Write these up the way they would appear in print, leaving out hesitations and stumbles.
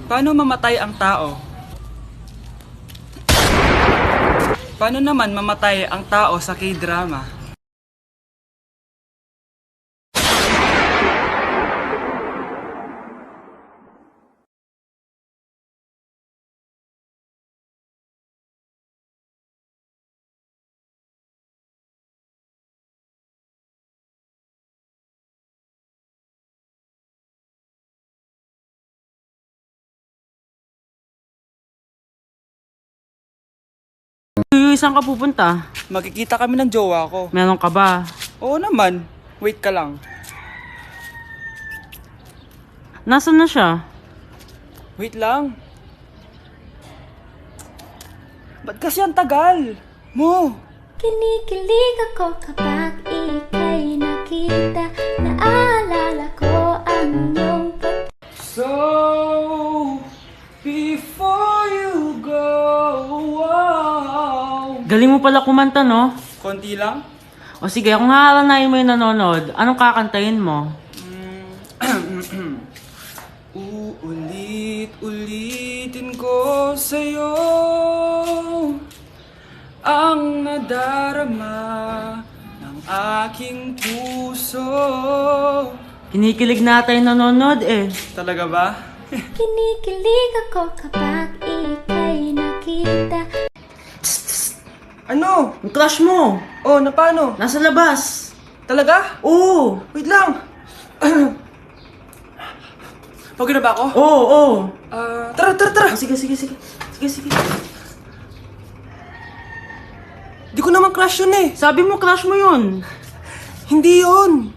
Paano mamatay ang tao? Paano naman mamatay ang tao sa K-drama? Saan ka pupunta? Magkikita kami ng jowa ko. Meron ka ba? Oo naman. Wait ka lang. Nasaan na siya? Wait lang. Ba't kasi ang tagal? Mo! Kinikilig ako kapag ika'y nakita. Naalala ko ang iyong So, before you go, wow. Galing mo pala kumanta, no? Konti lang? O sige, kung hahalanayin mo yung nanonood, anong kakantahin mo? Uulit-ulitin ko sa'yo ang nadarama ng aking puso. Kinikilig na tayo nanonood eh. Talaga ba? Kinikilig ako kapag ika'y nakita. Ano? Yung crush mo! Oh, na paano? Nasa labas! Talaga? Oo! Wait lang! Pagod na ba ako? Oo, oo! Tara, tara, tara! Sige, sige, sige. Sige, sige. Di ko naman crush yun eh. Sabi mo crush mo yun. Hindi yun.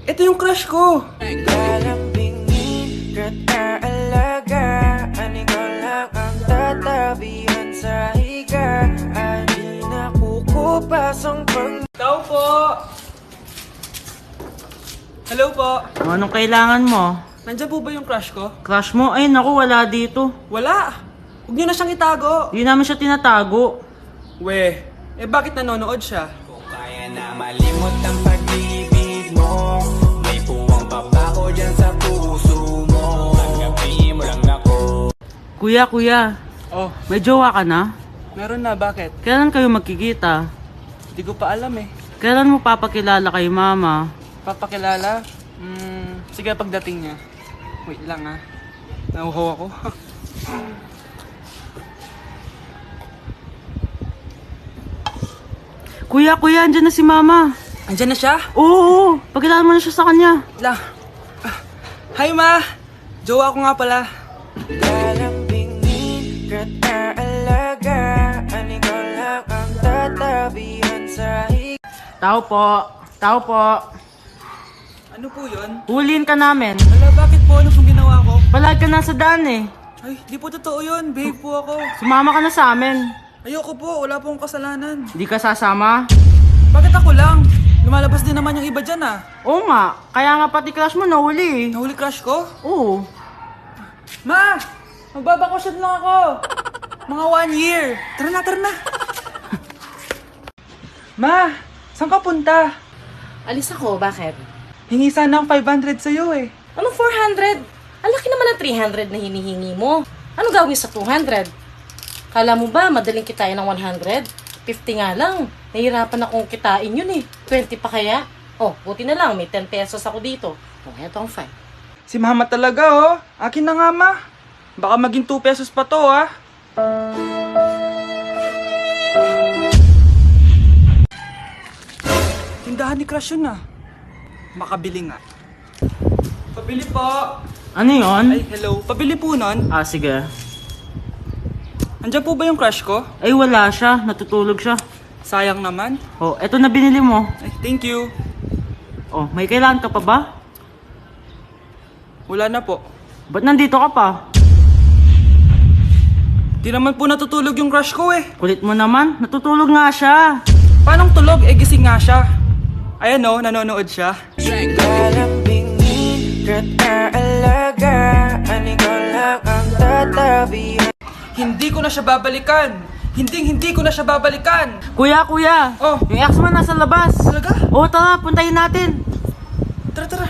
Ito yung crush ko. Galambingin ka't aalagaan. Ikaw lang ang tatabihan sa higa. Ay di nakukupas ang Tao po! Hello po. Anong kailangan mo? Nandiyan po ba yung crush ko? Crush mo? Ay, naku, wala dito. Wala. Huwag niyo na siyang itago. Hindi namin siya tinatago. We, bakit nanonood siya? kaya na malimot ang pag-ibig mo. May puwang pabaho dyan sa puso mo. Tanggapin mo lang ako. Kuya, kuya, Oh, may jowa ka na? meron na. Bakit? Kailan kayo magkikita? Hindi ko pa alam eh. Kailan mo papakilala kay mama? Papakilala? Sige pagdating niya. Wait lang ah. Nauhaw ako. Kuya, kuya, andyan na si mama. Andiyan na siya? Oo, pagkilala mo na siya sa kanya. Wait lang. Hi ma! Jowa ko nga pala. Galambingin ka't aalagaan. Ikaw lang ang tatabihan sa higa. Tao po, tao po. Ano po yun? Huliin ka namin. Wala, bakit po? Ano pong ginawa ko? Palag ka na sa daan eh. Ay, di po totoo yun. Babe po ako. Sumama ka na sa amin. Ayoko po. Wala pong kasalanan. Hindi ka sasama? Bakit ako lang? Lumalabas din naman yung iba dyan ah. Oo nga, kaya nga pati crush mo nahuli eh. Nahuli crush ko? Oo. Ma! Magbabakasyon lang ako. Mga 1 year. Tara na, tara na. Ma! Saan ka punta? Alis ako, bakit? Hingi sana ang 500 sa'yo eh. Ano 400? Ang laki naman ng 300 na hinihingi mo. Ano gawin sa 200? Kala mo ba madaling kitain ng 100? 50 nga lang. Nahihirapan akong kitain yun eh. 20 pa kaya? Oh, buti na lang. May 10 pesos ako dito. Oh, eto ang 5. Si mama talaga oh. Akin na nga ma. Baka maging 2 pesos pa to ah. Tindahan ni crush yun ah. Makabili nga. Pabili po. Ano yon? Ay, hello. Pabili po nun. Ah, sige. Andiyan po ba yung crush ko? Ay, wala siya. Natutulog siya. Sayang naman. Oh, eto na binili mo. Ay, thank you. Oh, may kailangan ka pa ba? Wala na po. Ba't nandito ka pa? Di naman po natutulog yung crush ko eh. Kulit mo naman. Natutulog nga siya. Paanong tulog? Gising nga siya. Ayan oh, nanonood siya. Galambingin ka't aalagaan. Ikaw lang ang tatabihan. Hindi ko na siya babalikan. Hindi ko na siya babalikan. Kuya, kuya. Oh. Yung ex mo nasa labas. Talaga? Oo, tara. Puntayin natin. Tara, tara.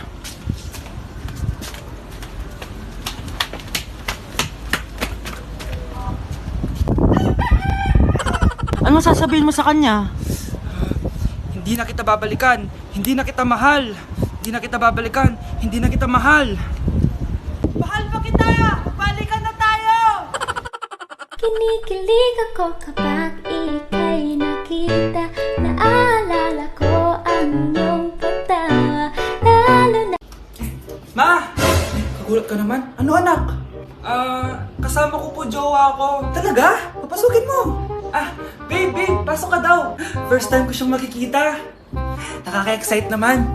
Ano sasabihin mo sa kanya? Hindi na kita babalikan. Hindi na kita mahal. Hindi na kita babalikan. Hindi na kita mahal. Mahal pa kita! Balikan na tayo! Kinikilig ako kapag ika'y nakita. Naalala ko ang iyong pagtawa. Lalo na Ma! Kagulat ka naman. Ano anak? Kasama ko po jowa ko. Talaga? Papasukin mo. Babe, pasok ka daw. First time ko siyang makikita. Nakaka-excite naman.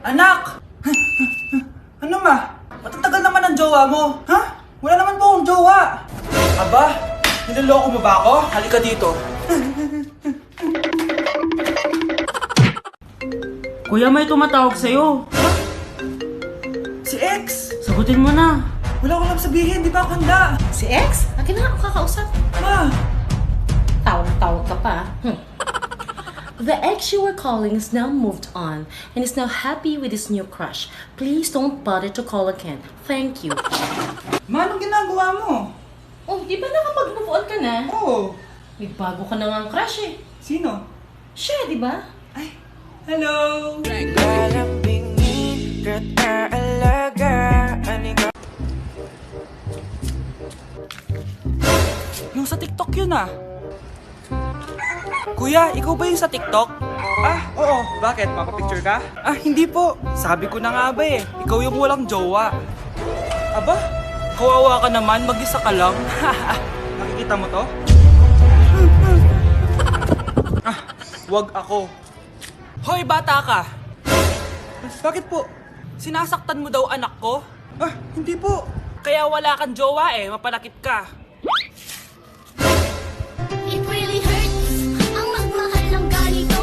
Anak! Ano ma? Matatagal naman ang jowa mo. Ha? Wala naman po akong jowa. Aba, niloloko mo ba ako? Halika dito. Kuya, may tumatawag sa'yo. Si X! Sagutin mo na. Wala ko lang sabihin, di ba ako handa? Si X? Akin na nga ako kakausap. Ma! Tawag ka pa. The ex you were calling is now moved on and is now happy with his new crush. Please don't bother to call again. Thank you. Ma, anong ginagawa mo? Oh, di ba nakapag-move on ka na? Oo. May bago ka na nga ang crush eh. Sino? Siya, di ba? Ay, hello! Lalambingin ka't aalagaan ikaw. Yung sa TikTok yun ah. Kuya, ikaw ba yung sa TikTok? Oo. Bakit? Papapicture ka? Hindi po. Sabi ko na nga ba eh. Ikaw yung walang jowa. Aba, kawawa ka naman. Mag-isa ka lang. Nakikita mo to? Wag ako. Hoy, bata ka! Bakit po? Sinasaktan mo daw anak ko? Hindi po. Kaya wala kang jowa eh. Mapanakit ka. It really hurts ang magmahal ng ganito.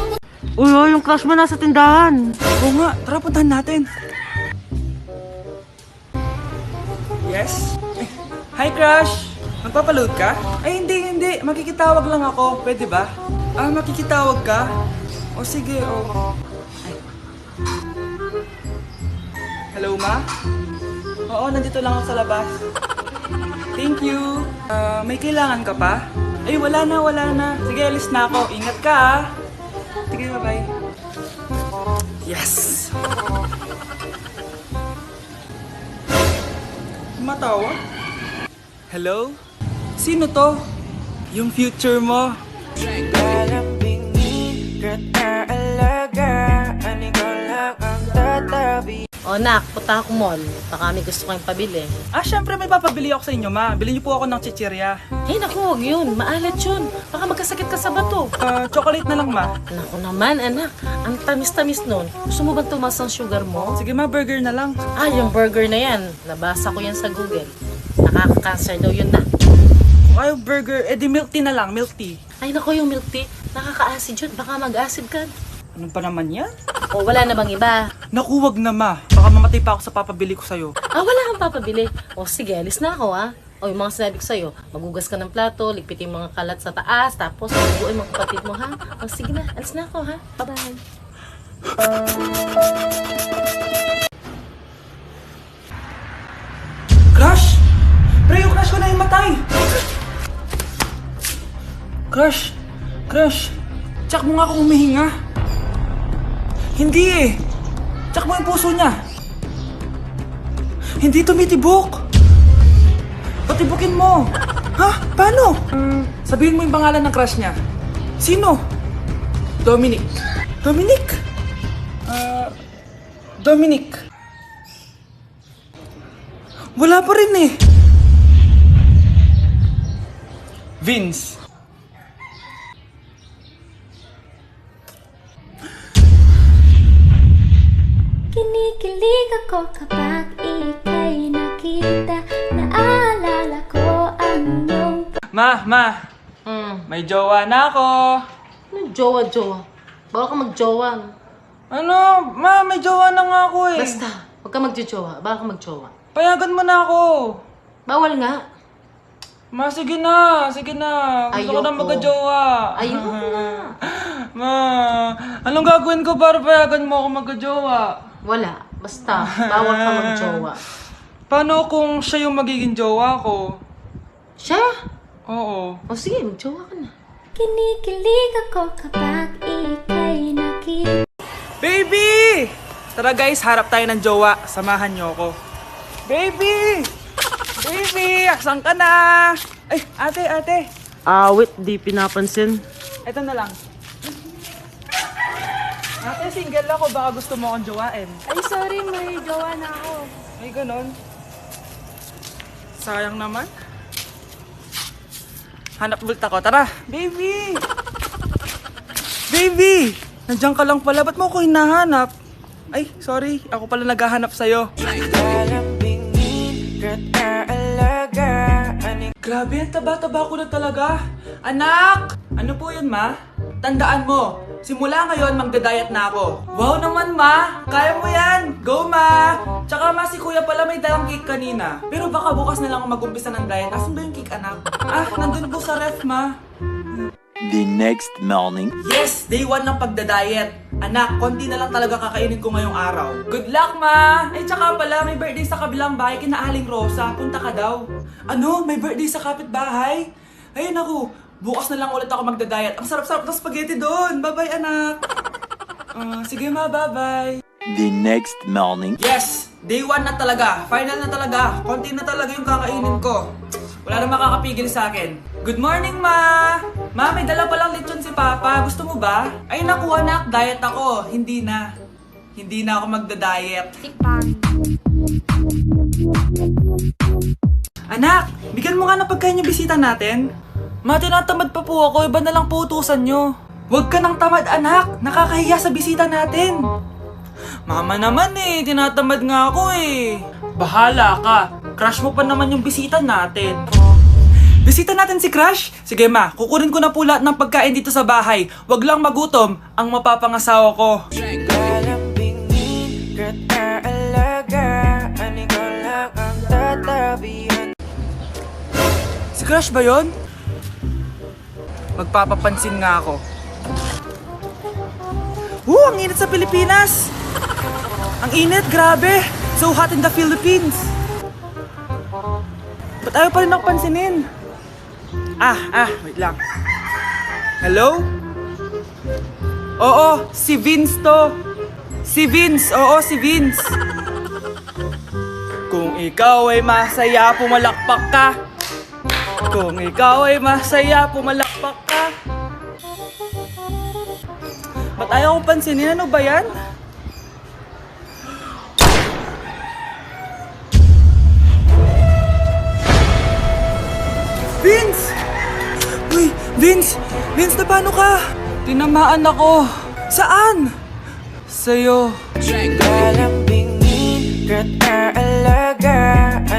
Uy, yung crush mo nasa tindahan. Oo nga, tara puntahan natin. Yes? Hi, crush! Magpapaload ka? Ay, hindi. Makikitawag lang ako. Pwede ba? Makikitawag ka? O sige, o. Ay. Hello, ma? Oo, nandito lang ako sa labas. Thank you. May kailangan ka pa? Ay, wala na. Sige, alis na ako. Ingat ka, ah. Sige, bye-bye. Yes! Matawa? Hello? Sino to? Yung future mo. Lalambingin ka't aalagaan ikaw lang ang tatabi. O nak, punta ako mall. Baka may gusto kayong pabili. Syempre may papabili ako sa inyo, ma. Bilhin niyo po ako ng chichirya. Hey naku, huwag yun. Maalat yun. Baka magkasakit ka sa bato. Chocolate na lang, ma. Naku naman, anak. Ang tamis-tamis nun. Gusto mo bang tumas ang sugar mo? Sige, ma, burger na lang. Yung burger na yan. Nabasa ko yan sa Google. Nakaka-cancer daw yun na. Ayaw burger, di milk tea na lang, milk tea. Ay naku, yung milk tea. Nakaka-acid yun. Baka mag-acid ka. Ano pa naman yan? O wala na bang iba? Naku, wag na, ma. Baka mamatay pa ako sa papabili ko sa'yo. Wala kang papabili. O sige, alis na ako ha. O yung mga sinabi ko sa'yo, magugas ka ng plato, ligpitin yung mga kalat sa taas, tapos maguguin mga kapatid mo ha. O sige na, alis na ako ha. Bye-bye. Crush! Pre, yung crush ko na yung matay! Crush! Tsak mo nga kung humihinga. Hindi eh! Tsak mo yung puso niya. Hindi tumitibok. Patibukin mo. Ha? Paano? Sabihin mo yung pangalan ng crush niya. Sino? Dominic. Dominic. Wala pa rin eh. Vince. Kinikilig ako kapag ika'y nakita. Naalala ko ang iyong Ma, may jowa na ako. Ano jowa? Baka ka mag-jowa. Ano? Ma, may jowa na nga ako eh. Basta, Huwag ka magjojowa. Baka ka magjowa. Payagan mo na ako. Bawal nga. Ma, sige na. Sige na. Gusto ko na Ayoko. magka-jowa. Ayoko na. Ma, anong gagawin ko para payagan mo ako magka-jowa? Wala. Basta, bawal ka magjowa. Paano kung siya yung magiging jowa ko? Siya? Oo. O sige, magjowa ka na. Kinikilig ako kapag ika'y nakita. Baby! Tara guys, harap tayo ng jowa. Samahan niyo ako. Baby! Baby! Asan ka na? Ay, ate. Wait, di pinapansin. Ito na lang. Ate, single ako. Baka gusto mo akong jowain. Ay, sorry, may jowa na ako. Ay, ganon. Sayang naman. Hanap ulit ako. Tara! Baby! Baby! Nandiyan ka lang pala. Ba't mo ako hinahanap? Ay, sorry. Ako pala naghahanap sa'yo. Lalambingin ka't aalaga. Grabe, ang taba-taba ko na talaga. Anak! Ano po yun, ma? Tandaan mo, simula ngayon magda-diet na ako. Wow naman, ma! Kaya mo yan! Go, ma! Tsaka ma, si kuya pala may dalang cake kanina. Pero baka bukas na lang ako mag-umpisa ng diet. Asan ba yung cake, anak? Nandun po sa ref, ma. The next morning. Yes! Day 1 ng pagda-diet. Anak, konti na lang talaga kakainin ko ngayong araw. Good luck, ma! Ay, tsaka pala, may birthday sa kabilang bahay kina Aling Rosa. Punta ka daw. Ano? May birthday sa kapitbahay? Ayun ako, bukas na lang ulit ako magda-diet. Ang sarap-sarap ng spaghetti doon. Bye-bye, anak. Sige, ma, bye-bye. The next morning. Yes! Day 1 na talaga. Final na talaga. Konti na talaga yung kakainin ko. Wala na makakapigil sa akin. Good morning, ma! Ma, may dala palang lechon si Papa. Gusto mo ba? Ay, naku, anak. Diet ako. Hindi na. Hindi na ako magda-diet. Anak, bigyan mo nga ng pagkain yung bisita natin. Ma, tinatamad pa po ako. Iba na lang po utusan nyo. Huwag ka nang tamad, anak. Nakakahiya sa bisita natin. Mama naman eh, tinatamad nga ako eh. Bahala ka. Crush mo pa naman yung bisita natin. Bisita natin si Crush? Sige ma, kukunin ko na po lahat ng pagkain dito sa bahay. Wag lang magutom ang mapapangasawa ko. Lalambingin ka't aalaga. Ikaw lang ang tatabihan. Si Crush ba yun? Magpapapansin nga ako. Ang init sa Pilipinas! Ang init, grabe! So hot in the Philippines! Ba't ayaw pa rin ako pansinin? Wait lang. Hello? Oo, si Vince to. Si Vince, oo, si Vince. Kung ikaw ay masaya, pumalakpak ka. Kung ikaw ay masaya, pumalakpak ka. Ba't ayaw kong pansinin? Ano ba yan? Vince! Uy, Vince! Vince, na paano ka? Tinamaan ako. Saan? Sa'yo. Lalambingin ka't aalaga.